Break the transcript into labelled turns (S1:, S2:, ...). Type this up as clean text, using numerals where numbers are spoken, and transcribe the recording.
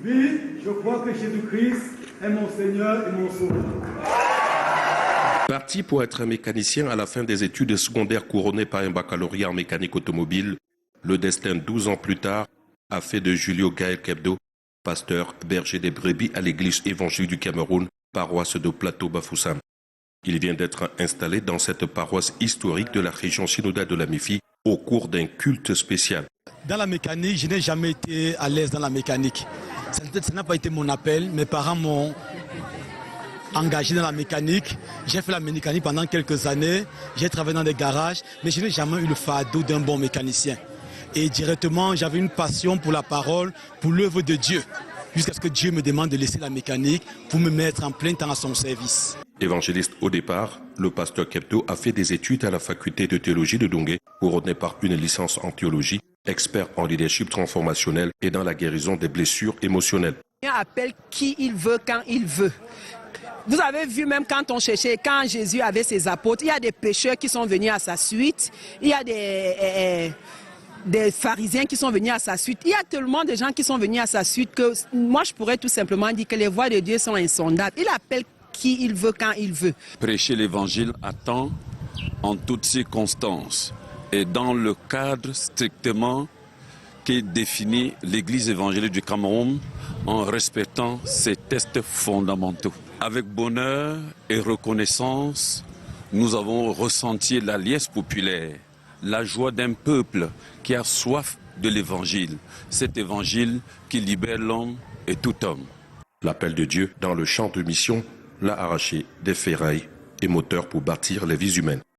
S1: Oui, je crois que Jésus-Christ est mon Seigneur et mon Sauveur.
S2: Parti pour être un mécanicien à la fin des études secondaires couronnées par un baccalauréat en mécanique automobile, le destin 12 ans plus tard a fait de Julio Gaël Kebdo, pasteur berger des brebis à l'église évangélique du Cameroun, paroisse de Plateau Bafoussam. Il vient d'être installé dans cette paroisse historique de la région synodale de la Mifi au cours d'un culte spécial.
S3: Dans la mécanique, je n'ai jamais été à l'aise dans la mécanique. Ça n'a pas été mon appel. Mes parents m'ont engagé dans la mécanique. J'ai fait la mécanique pendant quelques années. J'ai travaillé dans des garages, mais je n'ai jamais eu le fardeau d'un bon mécanicien. Et directement, j'avais une passion pour la parole, pour l'œuvre de Dieu, jusqu'à ce que Dieu me demande de laisser la mécanique pour me mettre en plein temps à son service.
S2: Évangéliste au départ, le pasteur Kebdo a fait des études à la faculté de théologie de Dongé, couronné par une licence en théologie, expert en leadership transformationnel et dans la guérison des blessures émotionnelles.
S4: Il appelle qui il veut, quand il veut. Vous avez vu même quand on cherchait, quand Jésus avait ses apôtres, il y a des pécheurs qui sont venus à sa suite, il y a des pharisiens qui sont venus à sa suite. Il y a tellement de gens qui sont venus à sa suite que moi je pourrais tout simplement dire que les voies de Dieu sont insondables. Il appelle qui il veut, quand il veut.
S5: Prêcher l'évangile à temps, en toutes circonstances, et dans le cadre strictement qui définit l'Église évangélique du Cameroun en respectant ses textes fondamentaux. Avec bonheur et reconnaissance, nous avons ressenti la liesse populaire, la joie d'un peuple qui a soif de l'évangile, cet évangile qui libère l'homme et tout homme.
S2: L'appel de Dieu dans le champ de mission l'a arraché des ferrailles et moteurs pour bâtir les vies humaines.